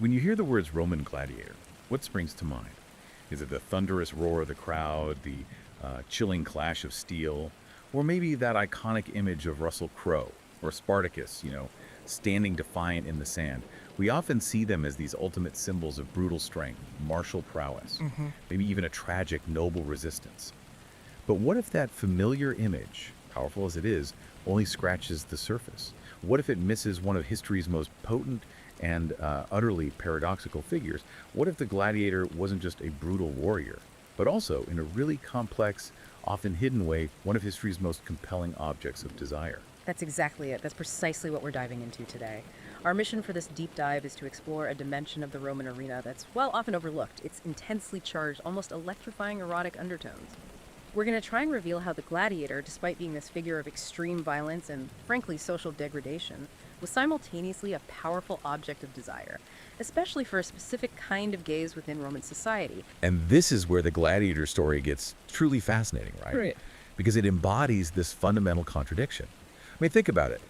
When you hear the words Roman gladiator, what springs to mind? Is it the thunderous roar of the crowd, the chilling clash of steel, or maybe that iconic image of Russell Crowe or Spartacus, standing defiant in the sand? We often see them as these ultimate symbols of brutal strength, martial prowess, maybe even a tragic, noble resistance. But what if that familiar image, powerful as it is, only scratches the surface? What if it misses one of history's most potent and utterly paradoxical figures? What if the gladiator wasn't just a brutal warrior, but also, in a really complex, often hidden way, one of history's most compelling objects of desire? That's exactly it. That's precisely what we're diving into today. Our mission for this deep dive is to explore a dimension of the Roman arena that's, well, often overlooked. It's intensely charged, almost electrifying erotic undertones. We're going to try and reveal how the gladiator, despite being this figure of extreme violence and, frankly, social degradation, was simultaneously a powerful object of desire, especially for a specific kind of gaze within Roman society. And this is where the gladiator story gets truly fascinating, right? Right. Because it embodies this fundamental contradiction. I mean, think about it.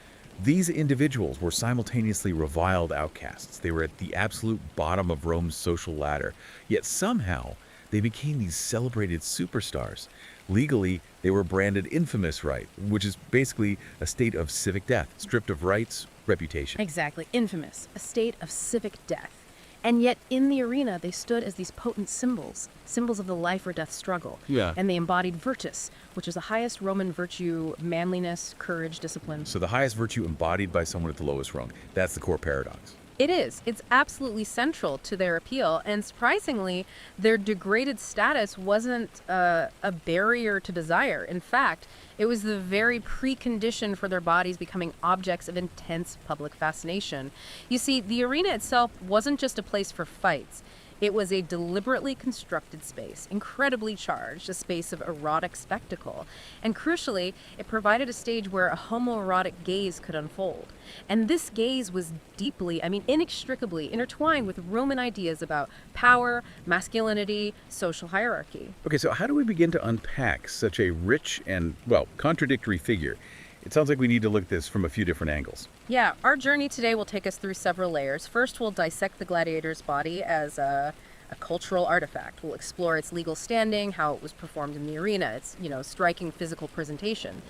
These individuals were simultaneously reviled outcasts. They were at the absolute bottom of Rome's social ladder. Yet somehow, they became these celebrated superstars. Legally, they were branded infamous, right? Which is basically a state of civic death, stripped of rights, reputation. Exactly. Infamous. A state of civic death. And yet, in the arena, they stood as these potent symbols of the life or death struggle. Yeah. And they embodied virtus, which is the highest Roman virtue: manliness, courage, discipline. So the highest virtue embodied by someone at the lowest rung. That's the core paradox. It is. It's absolutely central to their appeal. And surprisingly, their degraded status wasn't a barrier to desire. In fact, it was the very precondition for their bodies becoming objects of intense public fascination. You see, the arena itself wasn't just a place for fights. It was a deliberately constructed space, incredibly charged, a space of erotic spectacle. And crucially, it provided a stage where a homoerotic gaze could unfold. And this gaze was deeply, inextricably intertwined with Roman ideas about power, masculinity, social hierarchy. Okay, so how do we begin to unpack such a rich and, well, contradictory figure? It sounds like we need to look at this from a few different angles. Yeah, our journey today will take us through several layers. First, we'll dissect the gladiator's body as a cultural artifact. We'll explore its legal standing, how it was performed in the arena, its, striking physical presentation.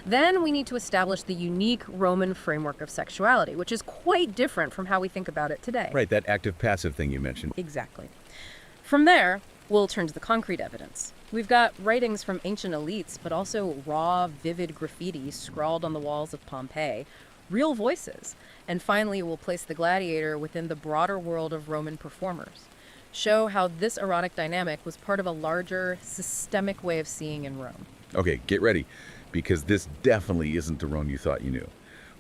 Then we need to establish the unique Roman framework of sexuality, which is quite different from how we think about it today. Right, that active-passive thing you mentioned. Exactly. From there, we'll turn to the concrete evidence. We've got writings from ancient elites, but also raw, vivid graffiti scrawled on the walls of Pompeii, real voices. And finally, we'll place the gladiator within the broader world of Roman performers. Show how this erotic dynamic was part of a larger, systemic way of seeing in Rome. Okay, get ready, because this definitely isn't the Rome you thought you knew.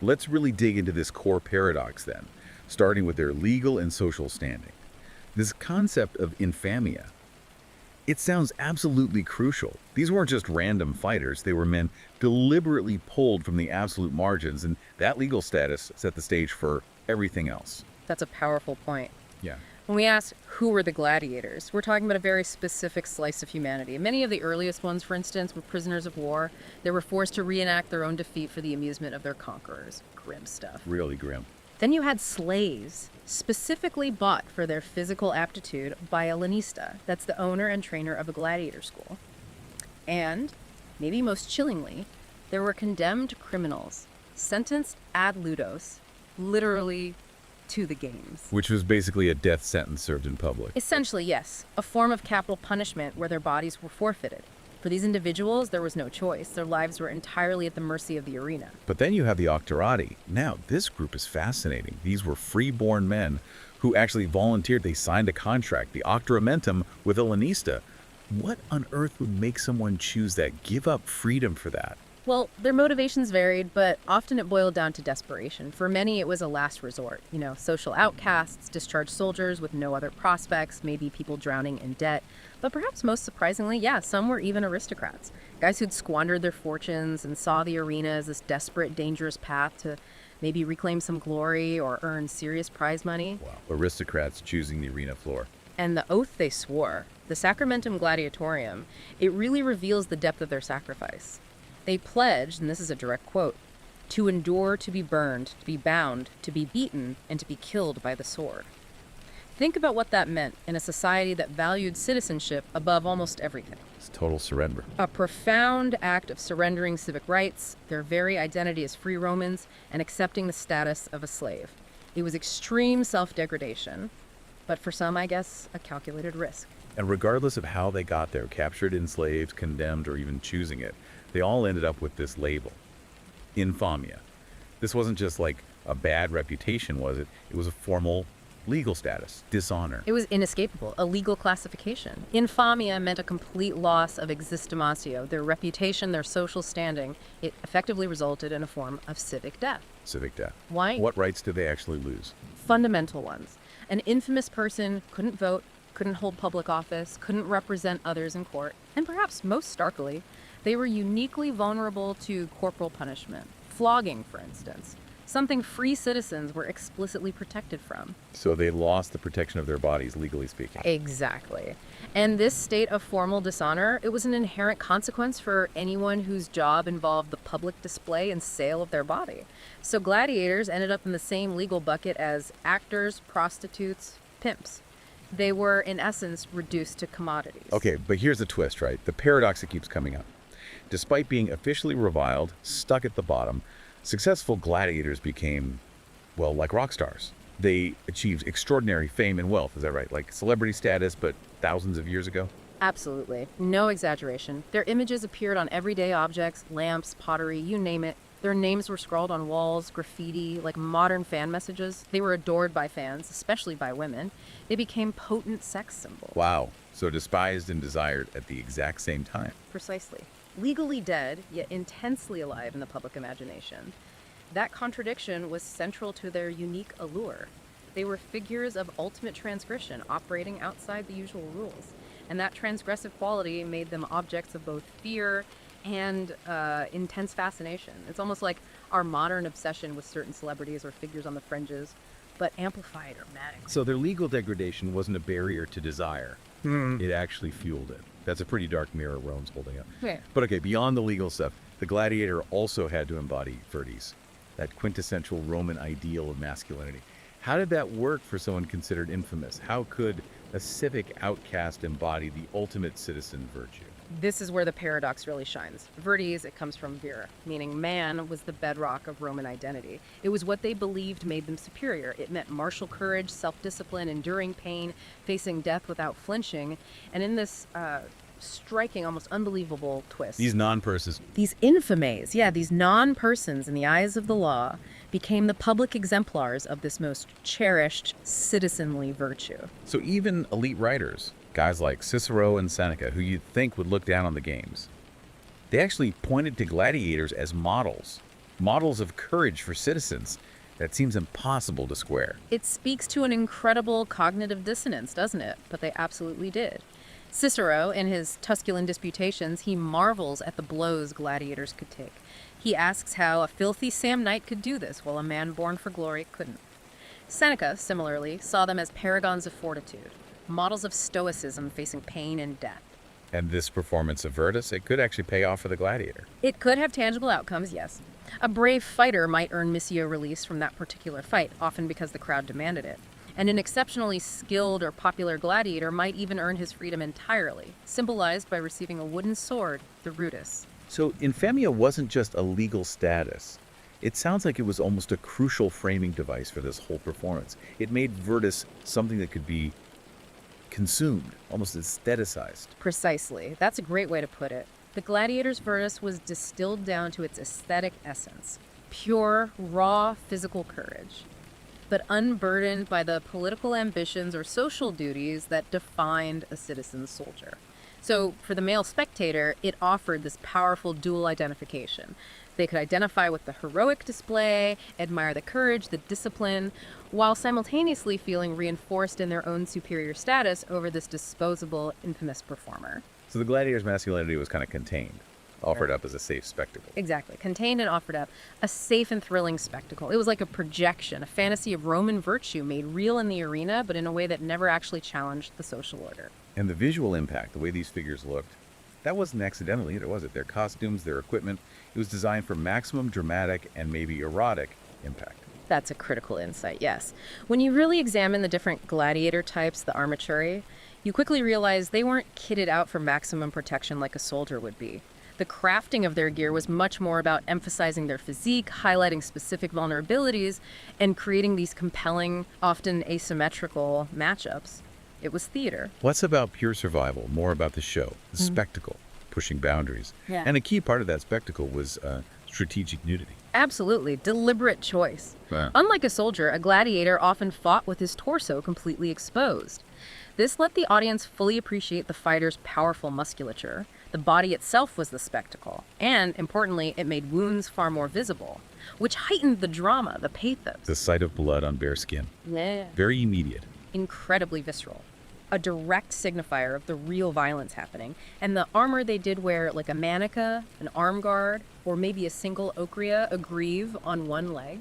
Let's really dig into this core paradox then, starting with their legal and social standing. This concept of infamia, it sounds absolutely crucial. These weren't just random fighters. They were men deliberately pulled from the absolute margins, and that legal status set the stage for everything else. That's a powerful point. Yeah. When we ask who were the gladiators, we're talking about a very specific slice of humanity. Many of the earliest ones, for instance, were prisoners of war. They were forced to reenact their own defeat for the amusement of their conquerors. Grim stuff. Really grim. Then you had slaves, specifically bought for their physical aptitude by a lanista. That's the owner and trainer of a gladiator school. And, maybe most chillingly, there were condemned criminals, sentenced ad ludos, literally to the games. Which was basically a death sentence served in public. Essentially, yes. A form of capital punishment where their bodies were forfeited. For these individuals, there was no choice. Their lives were entirely at the mercy of the arena. But then you have the octorati. Now, this group is fascinating. These were free-born men who actually volunteered. They signed a contract, the octoramentum, with a lanista. What on earth would make someone choose that, give up freedom for that? Well, their motivations varied, but often it boiled down to desperation. For many, it was a last resort. Social outcasts, discharged soldiers with no other prospects, maybe people drowning in debt. But perhaps most surprisingly, some were even aristocrats. Guys who'd squandered their fortunes and saw the arena as this desperate, dangerous path to maybe reclaim some glory or earn serious prize money. Wow, aristocrats choosing the arena floor. And the oath they swore, the Sacramentum Gladiatorium, it really reveals the depth of their sacrifice. They pledged, and this is a direct quote, to endure to be burned, to be bound, to be beaten, and to be killed by the sword. Think about what that meant in a society that valued citizenship above almost everything. It's total surrender. A profound act of surrendering civic rights, their very identity as free Romans, and accepting the status of a slave. It was extreme self-degradation, but for some, I guess, a calculated risk. And regardless of how they got there, captured, enslaved, condemned, or even choosing it, they all ended up with this label, Infamia. This wasn't just like a bad reputation, was it? It was a formal legal status, dishonor. It was inescapable, a legal classification. Infamia meant a complete loss of existimatio, their reputation, their social standing. It effectively resulted in a form of civic death. Civic death. Why? What rights did they actually lose? Fundamental ones. An infamous person couldn't vote, couldn't hold public office, couldn't represent others in court, and perhaps most starkly, they were uniquely vulnerable to corporal punishment. Flogging, for instance. Something free citizens were explicitly protected from. So they lost the protection of their bodies, legally speaking. Exactly. And this state of formal dishonor, it was an inherent consequence for anyone whose job involved the public display and sale of their body. So gladiators ended up in the same legal bucket as actors, prostitutes, pimps. They were, in essence, reduced to commodities. Okay, but here's the twist, right? The paradox that keeps coming up. Despite being officially reviled, stuck at the bottom, successful gladiators became, well, like rock stars. They achieved extraordinary fame and wealth, is that right? Like celebrity status, but thousands of years ago? Absolutely. No exaggeration. Their images appeared on everyday objects, lamps, pottery, you name it. Their names were scrawled on walls, graffiti, like modern fan messages. They were adored by fans, especially by women. They became potent sex symbols. Wow. So despised and desired at the exact same time. Precisely. Legally dead, yet intensely alive in the public imagination. That contradiction was central to their unique allure. They were figures of ultimate transgression, operating outside the usual rules. And that transgressive quality made them objects of both fear and intense fascination. It's almost like our modern obsession with certain celebrities or figures on the fringes, but amplified dramatically. So their legal degradation wasn't a barrier to desire. It actually fueled it. That's a pretty dark mirror Rome's holding up. Yeah. But okay, beyond the legal stuff, the gladiator also had to embody virtus, that quintessential Roman ideal of masculinity. How did that work for someone considered infamous? How could a civic outcast embody the ultimate citizen virtue? This is where the paradox really shines. Virtus, it comes from vira, meaning man was the bedrock of Roman identity. It was what they believed made them superior. It meant martial courage, self-discipline, enduring pain, facing death without flinching. And in this striking, almost unbelievable twist, These non-persons. these infames, these non-persons in the eyes of the law, became the public exemplars of this most cherished citizenly virtue. So even elite writers, guys like Cicero and Seneca, who you'd think would look down on the games, they actually pointed to gladiators as models of courage for citizens. That seems impossible to square. It speaks to an incredible cognitive dissonance, doesn't it? But they absolutely did. Cicero, in his Tusculan Disputations, he marvels at the blows gladiators could take. He asks how a filthy Samnite could do this, while a man born for glory couldn't. Seneca, similarly, saw them as paragons of fortitude, models of stoicism facing pain and death. And this performance of virtus, it could actually pay off for the gladiator. It could have tangible outcomes, yes. A brave fighter might earn missio release from that particular fight, often because the crowd demanded it. And an exceptionally skilled or popular gladiator might even earn his freedom entirely, symbolized by receiving a wooden sword, the rudis. So Infamia wasn't just a legal status. It sounds like it was almost a crucial framing device for this whole performance. It made virtus something that could be consumed, almost aestheticized. Precisely. That's a great way to put it. The gladiator's virtus was distilled down to its aesthetic essence. Pure, raw physical courage, but unburdened by the political ambitions or social duties that defined a citizen soldier. So for the male spectator, it offered this powerful dual identification. They could identify with the heroic display, admire the courage, the discipline, while simultaneously feeling reinforced in their own superior status over this disposable, infamous performer. So the gladiator's masculinity was kind of contained, offered up as a safe spectacle. Exactly. Contained and offered up a safe and thrilling spectacle. It was like a projection, a fantasy of Roman virtue made real in the arena, but in a way that never actually challenged the social order. And the visual impact, the way these figures looked, that wasn't accidental either, was it? Their costumes, their equipment, it was designed for maximum dramatic and maybe erotic impact. That's a critical insight, yes. When you really examine the different gladiator types, the armaturi, you quickly realize they weren't kitted out for maximum protection like a soldier would be. The crafting of their gear was much more about emphasizing their physique, highlighting specific vulnerabilities, and creating these compelling, often asymmetrical matchups. It was theater. Less about pure survival, more about the show, the spectacle, pushing boundaries. Yeah. And a key part of that spectacle was strategic nudity. Absolutely. Deliberate choice. Yeah. Unlike a soldier, a gladiator often fought with his torso completely exposed. This let the audience fully appreciate the fighter's powerful musculature. The body itself was the spectacle. And, importantly, it made wounds far more visible, which heightened the drama, the pathos. The sight of blood on bare skin. Yeah. Very immediate. Incredibly visceral. A direct signifier of the real violence happening. And the armor they did wear, like a manica, an arm guard, or maybe a single ochria, a greave on one leg,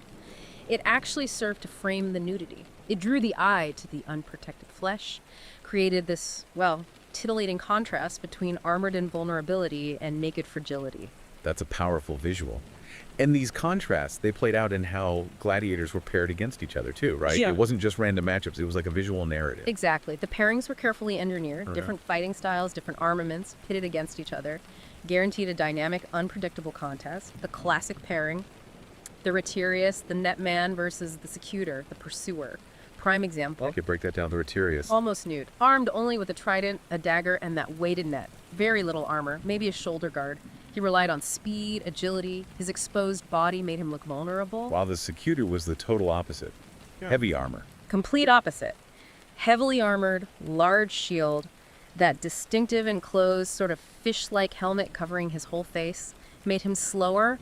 it actually served to frame the nudity. It drew the eye to the unprotected flesh, created this, well, titillating contrast between armored invulnerability and naked fragility. That's a powerful visual. And these contrasts, they played out in how gladiators were paired against each other too, right? Yeah. It wasn't just random matchups. It was like a visual narrative. Exactly. The pairings were carefully engineered, different fighting styles, different armaments pitted against each other, guaranteed a dynamic, unpredictable contest. The classic pairing, the retiarius, the netman versus the secutor, the pursuer. Prime example. Okay, break that down. The retiarius. Almost nude, armed only with a trident, a dagger, and that weighted net. Very little armor, maybe a shoulder guard. He relied on speed, agility. His exposed body made him look vulnerable. While the secutor was the total opposite. Heavy armor. Complete opposite. Heavily armored, large shield, that distinctive enclosed sort of fish-like helmet covering his whole face made him slower,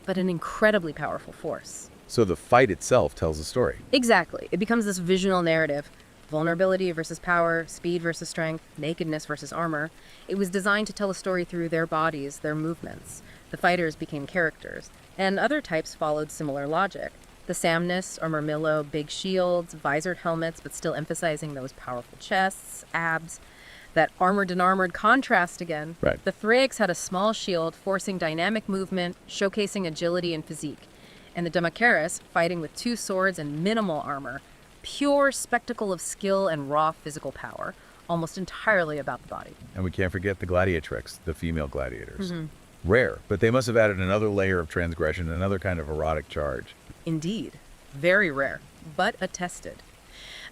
but an incredibly powerful force. So the fight itself tells a story. Exactly. It becomes this visual narrative. Vulnerability versus power, speed versus strength, nakedness versus armor. It was designed to tell a story through their bodies, their movements. The fighters became characters, and other types followed similar logic. The Samnus or Murmillo, big shields, visored helmets, but still emphasizing those powerful chests, abs, that armored and armored contrast again. Right. The Thraics had a small shield, forcing dynamic movement, showcasing agility and physique. And the Demacharis, fighting with 2 swords and minimal armor, pure spectacle of skill and raw physical power, almost entirely about the body. And we can't forget the gladiatrix, the female gladiators. Rare, but they must have added another layer of transgression, another kind of erotic charge. Indeed, very rare, but attested.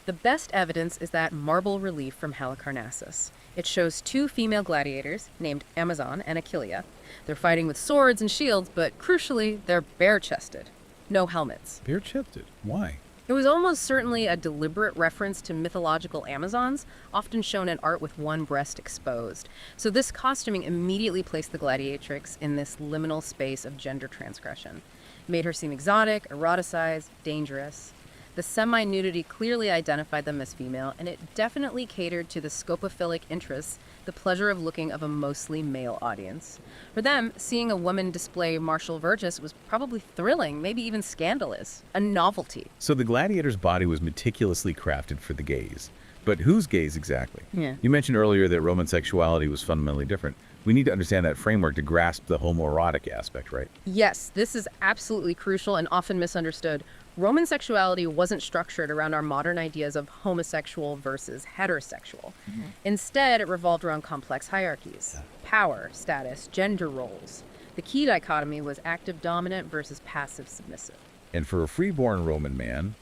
The best evidence is that marble relief from Halicarnassus. It shows 2 female gladiators, named Amazon and Achillea. They're fighting with swords and shields, but crucially, they're bare-chested. No helmets. Bare-chested? Why? It was almost certainly a deliberate reference to mythological Amazons, often shown in art with one breast exposed. So this costuming immediately placed the gladiatrix in this liminal space of gender transgression. It made her seem exotic, eroticized, dangerous. The semi-nudity clearly identified them as female, and it definitely catered to the scopophilic interests, the pleasure of looking of a mostly male audience. For them, seeing a woman display martial virtus was probably thrilling, maybe even scandalous, a novelty. So the gladiator's body was meticulously crafted for the gaze. But whose gaze exactly? Yeah. You mentioned earlier that Roman sexuality was fundamentally different. We need to understand that framework to grasp the homoerotic aspect, right? Yes, this is absolutely crucial and often misunderstood. Roman sexuality wasn't structured around our modern ideas of homosexual versus heterosexual. Instead, it revolved around complex hierarchies, power, status, gender roles. The key dichotomy was active dominant versus passive submissive. And for a freeborn Roman man,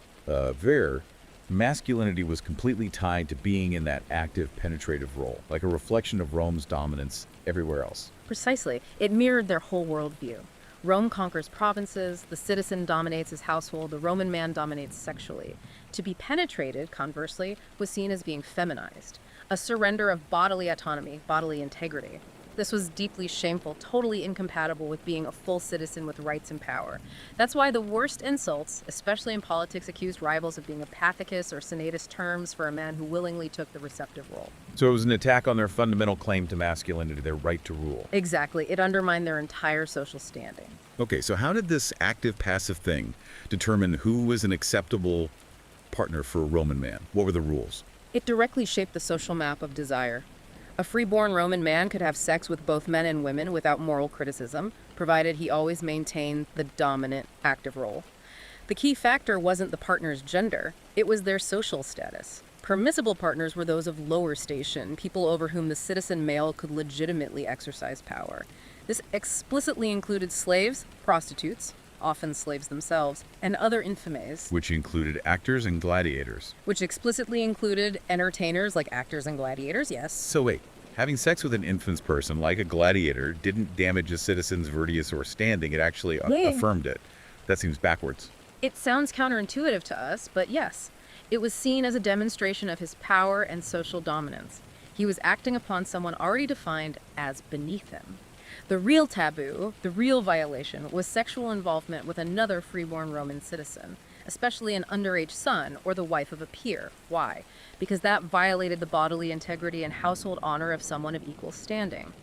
masculinity was completely tied to being in that active, penetrative role, like a reflection of Rome's dominance everywhere else. Precisely. It mirrored their whole worldview. Rome conquers provinces, the citizen dominates his household, the Roman man dominates sexually. To be penetrated, conversely, was seen as being feminized, a surrender of bodily autonomy, bodily integrity. This was deeply shameful, totally incompatible with being a full citizen with rights and power. That's why the worst insults, especially in politics, accused rivals of being apathicus or senatus terms for a man who willingly took the receptive role. So it was an attack on their fundamental claim to masculinity, their right to rule. Exactly. It undermined their entire social standing. Okay, so how did this active-passive thing determine who was an acceptable partner for a Roman man? What were the rules? It directly shaped the social map of desire. A freeborn Roman man could have sex with both men and women without moral criticism, provided he always maintained the dominant active role. The key factor wasn't the partner's gender, it was their social status. Permissible partners were those of lower station, people over whom the citizen male could legitimately exercise power. This explicitly included slaves, prostitutes, often slaves themselves, and other infames, Which included actors and gladiators. which explicitly included entertainers like actors and gladiators, yes. So wait, having sex with an infamous person like a gladiator didn't damage a citizen's virtus or standing, it actually affirmed it. That seems backwards. It sounds counterintuitive to us, but yes, it was seen as a demonstration of his power and social dominance. He was acting upon someone already defined as beneath him. The real taboo, the real violation, was sexual involvement with another freeborn Roman citizen, especially an underage son or the wife of a peer. Why? Because that violated the bodily integrity and household honor of someone of equal standing.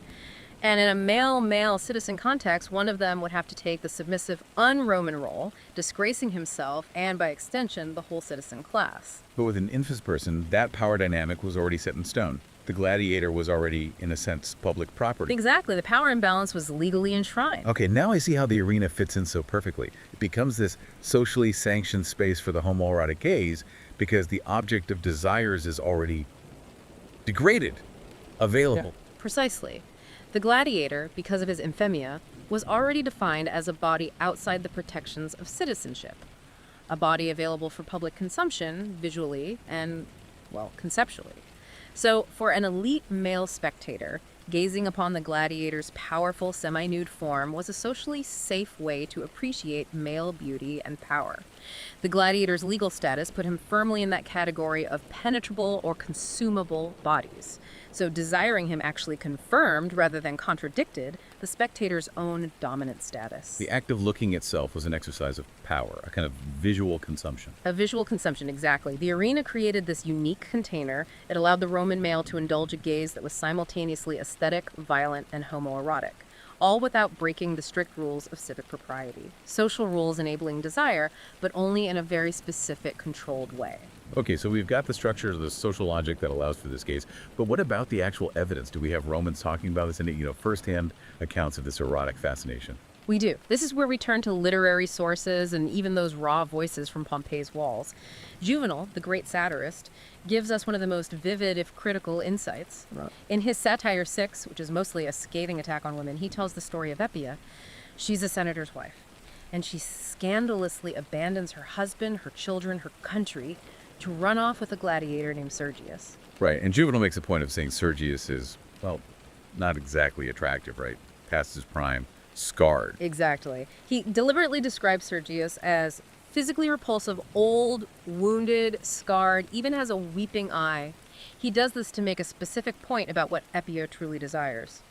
And in a male-male citizen context, one of them would have to take the submissive un-Roman role, disgracing himself and, by extension, the whole citizen class. But with an infamous person, that power dynamic was already set in stone. The gladiator was already, in a sense, public property. Exactly. The power imbalance was legally enshrined. Okay, now I see how the arena fits in so perfectly. It becomes this socially sanctioned space for the homoerotic gaze because the object of desires is already degraded, available. Precisely. The gladiator, because of his infamia, was already defined as a body outside the protections of citizenship. A body available for public consumption, visually and, well, conceptually. So, for an elite male spectator, gazing upon the gladiator's powerful semi-nude form was a socially safe way to appreciate male beauty and power. The gladiator's legal status put him firmly in that category of penetrable or consumable bodies. So desiring him actually confirmed, rather than contradicted, the spectator's own dominant status. The act of looking itself was an exercise of power, a kind of visual consumption. A visual consumption, exactly. The arena created this unique container. It allowed the Roman male to indulge a gaze that was simultaneously aesthetic, violent, and homoerotic, all without breaking the strict rules of civic propriety. Social rules enabling desire, but only in a very specific, controlled way. Okay, so we've got the structure of the social logic that allows for this gaze, but what about the actual evidence? Do we have Romans talking about this in, firsthand accounts of this erotic fascination? We do. This is where we turn to literary sources and even those raw voices from Pompeii's walls. Juvenal, the great satirist, gives us one of the most vivid, if critical, insights. Right. In his Satire 6, which is mostly a scathing attack on women, he tells the story of Eppia. She's a senator's wife, and she scandalously abandons her husband, her children, her country, to run off with a gladiator named Sergius. Right, and Juvenal makes a point of saying Sergius is, well, not exactly attractive, right? Past his prime, scarred. Exactly. He deliberately describes Sergius as physically repulsive, old, wounded, scarred, even has a weeping eye. He does this to make a specific point about what Eppia truly desires.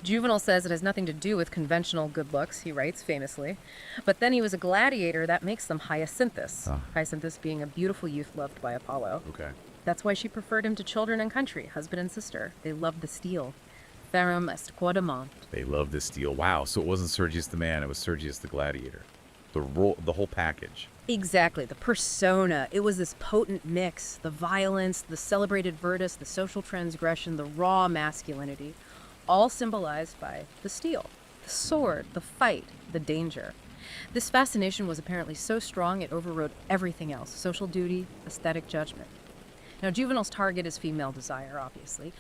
Juvenal says it has nothing to do with conventional good looks, he writes famously. But then he was a gladiator, that makes them Hyacinthus. Ah. Hyacinthus being a beautiful youth loved by Apollo. Okay. That's why she preferred him to children and country, husband and sister. They loved the steel. Ferrum est quod amant. They love this deal. Wow, so it wasn't Sergius the man, it was Sergius the gladiator. The whole package. Exactly, the persona. It was this potent mix. The violence, the celebrated virtus, the social transgression, the raw masculinity, all symbolized by the steel, the sword, the fight, the danger. This fascination was apparently so strong it overrode everything else: social duty, aesthetic judgment. Now, Juvenal's target is female desire, obviously,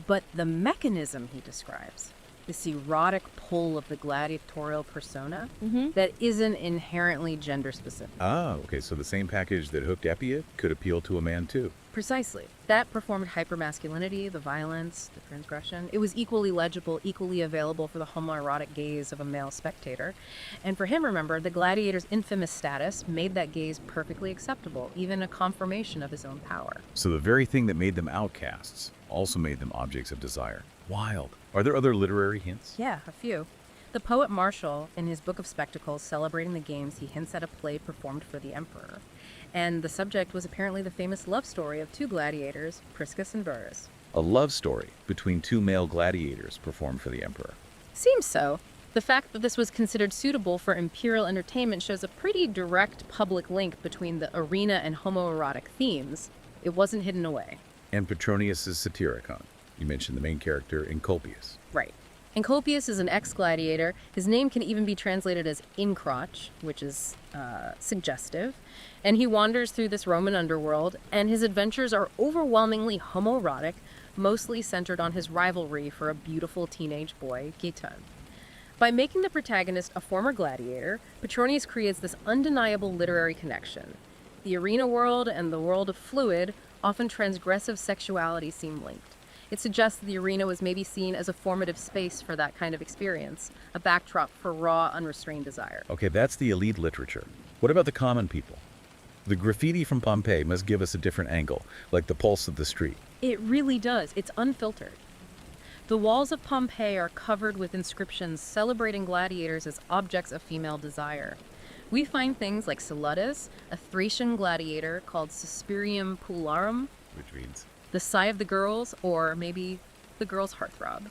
but the mechanism he describes, this erotic pull of the gladiatorial persona, that isn't inherently gender specific. Ah, okay, so the same package that hooked Eppia could appeal to a man too. Precisely. That performed hypermasculinity, the violence, the transgression. It was equally legible, equally available for the homoerotic gaze of a male spectator. And for him, remember, the gladiator's infamous status made that gaze perfectly acceptable, even a confirmation of his own power. So the very thing that made them outcasts also made them objects of desire. Wild. Are there other literary hints? Yeah, a few. The poet Martial, in his Book of Spectacles celebrating the games, he hints at a play performed for the emperor. And the subject was apparently the famous love story of two gladiators, Priscus and Burrus. A love story between two male gladiators performed for the emperor. Seems so. The fact that this was considered suitable for imperial entertainment shows a pretty direct public link between the arena and homoerotic themes. It wasn't hidden away. And Petronius' Satyricon. You mentioned the main character, Encolpius. Right. Encolpius is an ex-gladiator. His name can even be translated as incroch, which is suggestive. And he wanders through this Roman underworld, and his adventures are overwhelmingly homoerotic, mostly centered on his rivalry for a beautiful teenage boy, Giton. By making the protagonist a former gladiator, Petronius creates this undeniable literary connection. The arena world and the world of fluid, often transgressive sexuality seem linked. It suggests the arena was maybe seen as a formative space for that kind of experience, a backdrop for raw, unrestrained desire. Okay, that's the elite literature. What about the common people? The graffiti from Pompeii must give us a different angle, like the pulse of the street. It really does. It's unfiltered. The walls of Pompeii are covered with inscriptions celebrating gladiators as objects of female desire. We find things like Salutis, a Thracian gladiator called Suspirium Pularum, Which means? the sigh of the girls, or maybe the girl's heartthrob.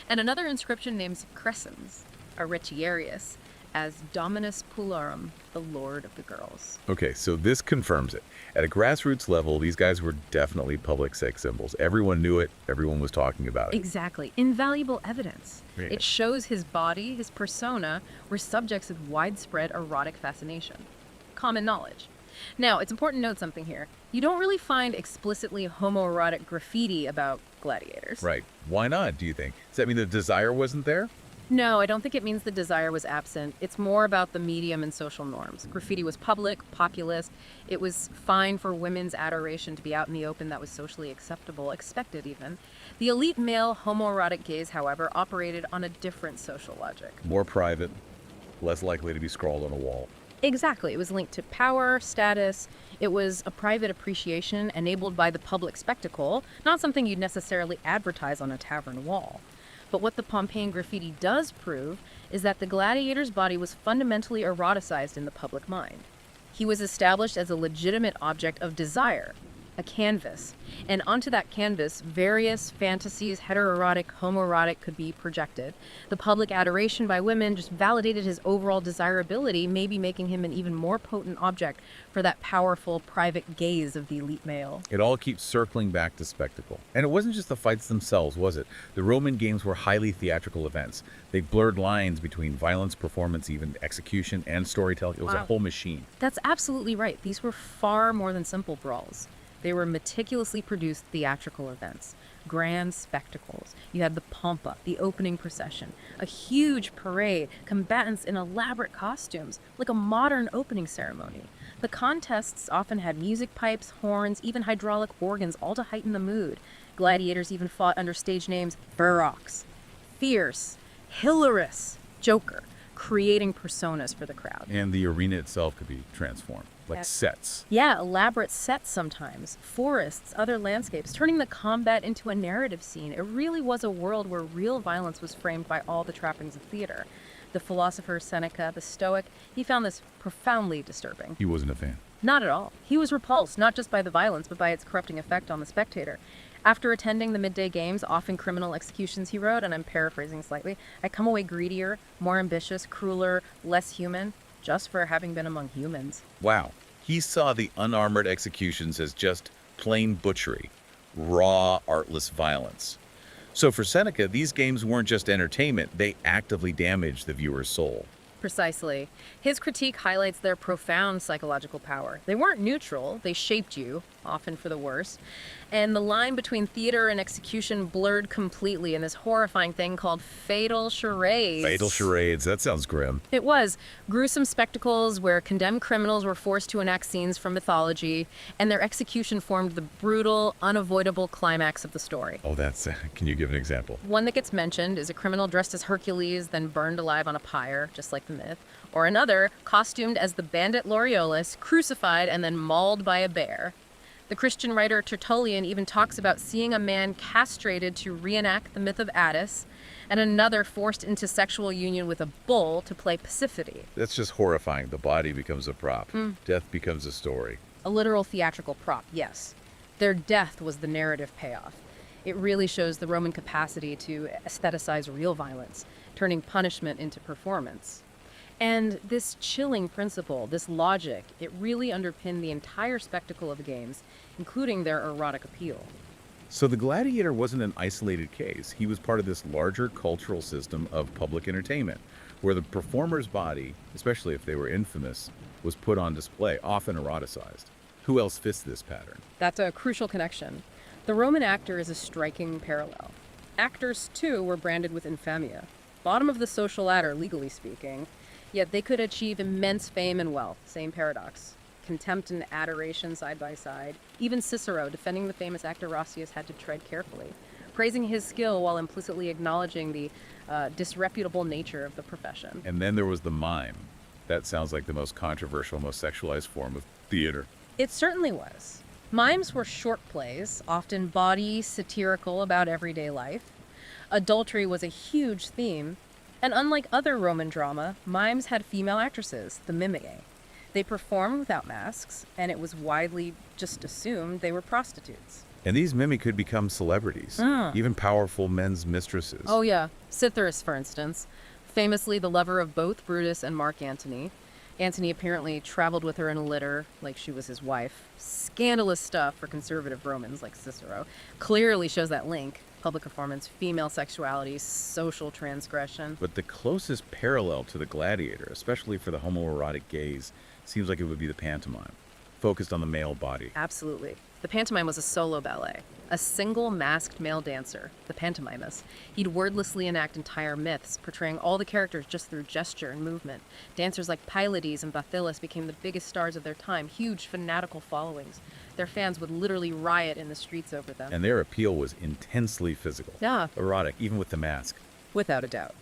And another inscription names Crescens, a Retiarius, as Dominus Pularum, the lord of the girls. Okay, so this confirms it. At a grassroots level, these guys were definitely public sex symbols. Everyone knew it. Everyone was talking about it. Exactly. Invaluable evidence. Yeah. It shows his body, his persona, were subjects of widespread erotic fascination. Common knowledge. Now, it's important to note something here. You don't really find explicitly homoerotic graffiti about gladiators. Right. Why not, do you think? Does that mean the desire wasn't there? No, I don't think it means the desire was absent. It's more about the medium and social norms. Graffiti was public, populist. It was fine for women's adoration to be out in the open. That was socially acceptable, expected even. The elite male homoerotic gaze, however, operated on a different social logic. More private, less likely to be scrawled on a wall. Exactly. It was linked to power, status. It was a private appreciation enabled by the public spectacle, not something you'd necessarily advertise on a tavern wall. But what the Pompeian graffiti does prove is that the gladiator's body was fundamentally eroticized in the public mind. He was established as a legitimate object of desire, a canvas, and onto that canvas, various fantasies, heteroerotic, homoerotic, could be projected. The public adoration by women just validated his overall desirability, maybe making him an even more potent object for that powerful, private gaze of the elite male. It all keeps circling back to spectacle. And it wasn't just the fights themselves, was it? The Roman games were highly theatrical events. They blurred lines between violence, performance, even execution, and storytelling. It was a whole machine. That's absolutely right. These were far more than simple brawls. They were meticulously produced theatrical events, grand spectacles. You had the pompa, the opening procession, a huge parade, combatants in elaborate costumes, like a modern opening ceremony. The contests often had music pipes, horns, even hydraulic organs, all to heighten the mood. Gladiators even fought under stage names Ferox, Fierce, Hilarious, Joker, creating personas for the crowd. And the arena itself could be transformed, like sets. Yeah, elaborate sets sometimes, forests, other landscapes, turning the combat into a narrative scene. It really was a world where real violence was framed by all the trappings of theater. The philosopher Seneca, the Stoic, he found this profoundly disturbing. He wasn't a fan. Not at all. He was repulsed, not just by the violence, but by its corrupting effect on the spectator. After attending the midday games, often criminal executions, he wrote, and I'm paraphrasing slightly, I come away greedier, more ambitious, crueler, less human, just for having been among humans. Wow. He saw the unarmored executions as just plain butchery, raw, artless violence. So for Seneca, these games weren't just entertainment, they actively damaged the viewer's soul. Precisely. His critique highlights their profound psychological power. They weren't neutral, they shaped you, often for the worse. And the line between theater and execution blurred completely in this horrifying thing called fatal charades. Fatal charades, that sounds grim. It was. Gruesome spectacles where condemned criminals were forced to enact scenes from mythology, and their execution formed the brutal, unavoidable climax of the story. Oh, can you give an example? One that gets mentioned is a criminal dressed as Hercules, then burned alive on a pyre, just like the myth. Or another, costumed as the bandit Laureolus, crucified and then mauled by a bear. The Christian writer Tertullian even talks about seeing a man castrated to reenact the myth of Attis, and another forced into sexual union with a bull to play Pasiphae. That's just horrifying. The body becomes a prop. Death becomes a story. A literal theatrical prop, yes. Their death was the narrative payoff. It really shows the Roman capacity to aestheticize real violence, turning punishment into performance. And this chilling principle, this logic, it really underpinned the entire spectacle of the games, including their erotic appeal. So the gladiator wasn't an isolated case. He was part of this larger cultural system of public entertainment, where the performer's body, especially if they were infamous, was put on display, often eroticized. Who else fits this pattern? That's a crucial connection. The Roman actor is a striking parallel. Actors, too, were branded with infamia, bottom of the social ladder, legally speaking, yet they could achieve immense fame and wealth. Same paradox. Contempt and adoration side by side. Even Cicero, defending the famous actor Roscius, had to tread carefully, praising his skill while implicitly acknowledging the disreputable nature of the profession. And then there was the mime. That sounds like the most controversial, most sexualized form of theater. It certainly was. Mimes were short plays, often bawdy, satirical about everyday life. Adultery was a huge theme, and unlike other Roman drama, mimes had female actresses, the mimiae. They performed without masks, and it was widely just assumed they were prostitutes. And these mimi could become celebrities, even powerful men's mistresses. Oh yeah, Cytheris, for instance, famously the lover of both Brutus and Mark Antony. Antony apparently traveled with her in a litter, like she was his wife. Scandalous stuff for conservative Romans like Cicero. Clearly shows that link. Public performance, female sexuality, social transgression. But the closest parallel to the gladiator, especially for the homoerotic gaze, seems like it would be the pantomime, focused on the male body. Absolutely. The pantomime was a solo ballet. A single masked male dancer, the pantomimus. He'd wordlessly enact entire myths, portraying all the characters just through gesture and movement. Dancers like Pylades and Bathyllus became the biggest stars of their time, huge fanatical followings. Their fans would literally riot in the streets over them. And their appeal was intensely physical. Yeah. Erotic, even with the mask. Without a doubt.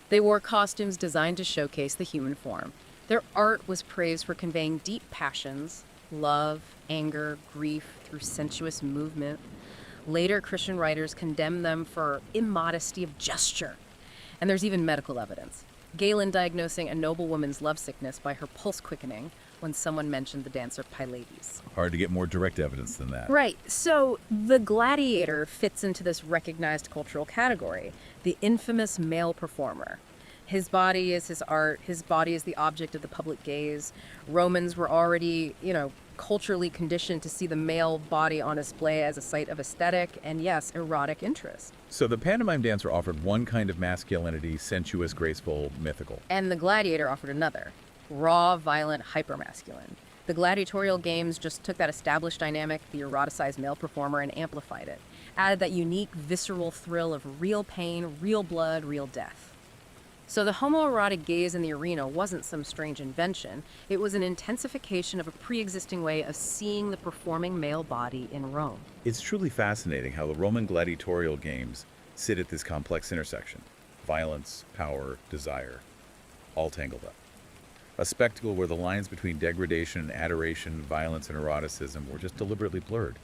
They wore costumes designed to showcase the human form. Their art was praised for conveying deep passions, love, anger, grief through sensuous movement. Later, Christian writers condemned them for immodesty of gesture. And there's even medical evidence. Galen diagnosing a noblewoman's lovesickness by her pulse quickening when someone mentioned the dancer Pylades. Hard to get more direct evidence than that. Right. So the gladiator fits into this recognized cultural category, the infamous male performer. His body is his art. His body is the object of the public gaze. Romans were already, culturally conditioned to see the male body on display as a site of aesthetic and, yes, erotic interest. So the pantomime dancer offered one kind of masculinity, sensuous, graceful, mythical. And the gladiator offered another, raw, violent, hypermasculine. The gladiatorial games just took that established dynamic, the eroticized male performer, and amplified it. Added that unique, visceral thrill of real pain, real blood, real death. So the homoerotic gaze in the arena wasn't some strange invention. It was an intensification of a pre-existing way of seeing the performing male body in Rome. It's truly fascinating how the Roman gladiatorial games sit at this complex intersection. Violence, power, desire, all tangled up. A spectacle where the lines between degradation and adoration, violence and eroticism were just deliberately blurred.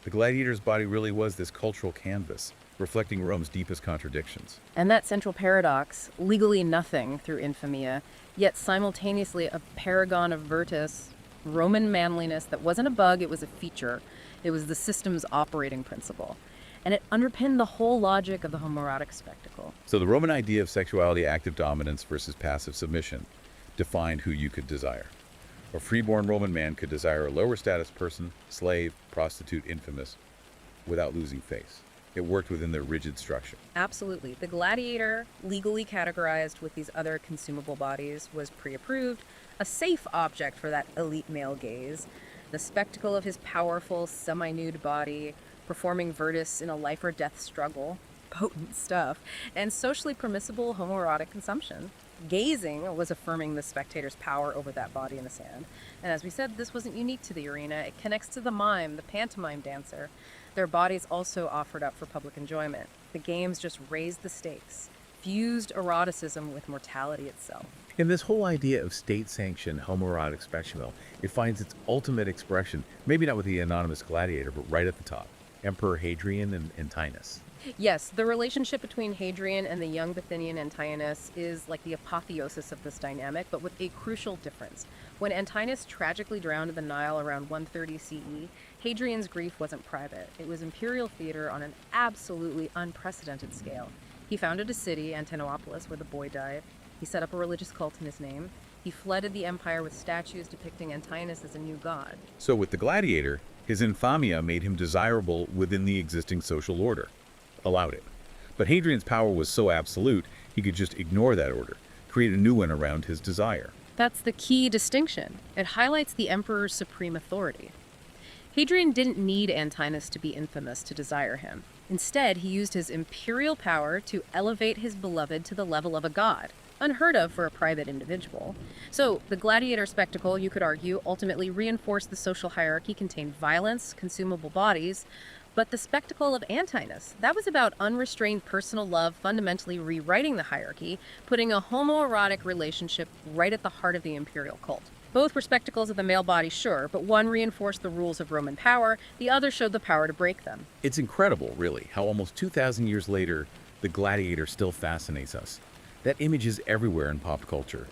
The gladiator's body really was this cultural canvas, reflecting Rome's deepest contradictions. And that central paradox, legally nothing through Infamia, yet simultaneously a paragon of virtus, Roman manliness that wasn't a bug, it was a feature. It was the system's operating principle. And it underpinned the whole logic of the homoerotic spectacle. So the Roman idea of sexuality, active dominance versus passive submission, defined who you could desire. A freeborn Roman man could desire a lower status person, slave, prostitute, infamous, without losing face. It worked within their rigid structure. Absolutely. The gladiator, legally categorized with these other consumable bodies, was pre-approved, a safe object for that elite male gaze. The spectacle of his powerful, semi-nude body, performing virtus in a life or death struggle, potent stuff, and socially permissible homoerotic consumption. Gazing was affirming the spectator's power over that body in the sand. And as we said, this wasn't unique to the arena. It connects to the mime, the pantomime dancer. Their bodies also offered up for public enjoyment. The games just raised the stakes, fused eroticism with mortality itself. In this whole idea of state-sanctioned homoerotic spectacle, it finds its ultimate expression, maybe not with the anonymous gladiator, but right at the top, Emperor Hadrian and Antinous. Yes, the relationship between Hadrian and the young Bithynian Antinous is like the apotheosis of this dynamic, but with a crucial difference. When Antinous tragically drowned in the Nile around 130 CE, Hadrian's grief wasn't private. It was imperial theater on an absolutely unprecedented scale. He founded a city, Antinopolis, where the boy died. He set up a religious cult in his name. He flooded the empire with statues depicting Antinous as a new god. So with the gladiator, His infamia made him desirable within the existing social order, allowed it. But Hadrian's power was so absolute, he could just ignore that order, create a new one around his desire. That's the key distinction. It highlights the emperor's supreme authority. Hadrian didn't need Antinous to be infamous to desire him. Instead, he used his imperial power to elevate his beloved to the level of a god, unheard of for a private individual. So, the gladiator spectacle, you could argue, ultimately reinforced the social hierarchy contained violence, consumable bodies, but the spectacle of Antinous, that was about unrestrained personal love fundamentally rewriting the hierarchy, putting a homoerotic relationship right at the heart of the imperial cult. Both were spectacles of the male body, sure, but one reinforced the rules of Roman power, the other showed the power to break them. It's incredible, really, how almost 2,000 years later, the gladiator still fascinates us. That image is everywhere in pop culture.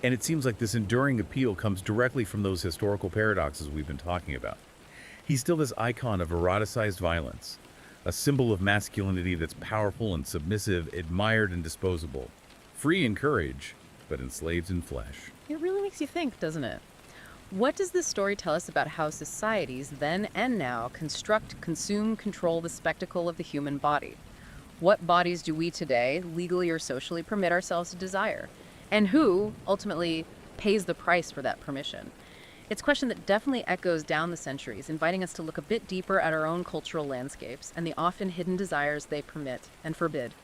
And it seems like this enduring appeal comes directly from those historical paradoxes we've been talking about. He's still this icon of eroticized violence, a symbol of masculinity that's powerful and submissive, admired and disposable, free in courage, but enslaved in flesh. It really makes you think, doesn't it? What does this story tell us about how societies, then and now, construct, consume, control the spectacle of the human body? What bodies do we today, legally or socially, permit ourselves to desire? And who, ultimately, pays the price for that permission? It's a question that definitely echoes down the centuries, inviting us to look a bit deeper at our own cultural landscapes and the often hidden desires they permit and forbid.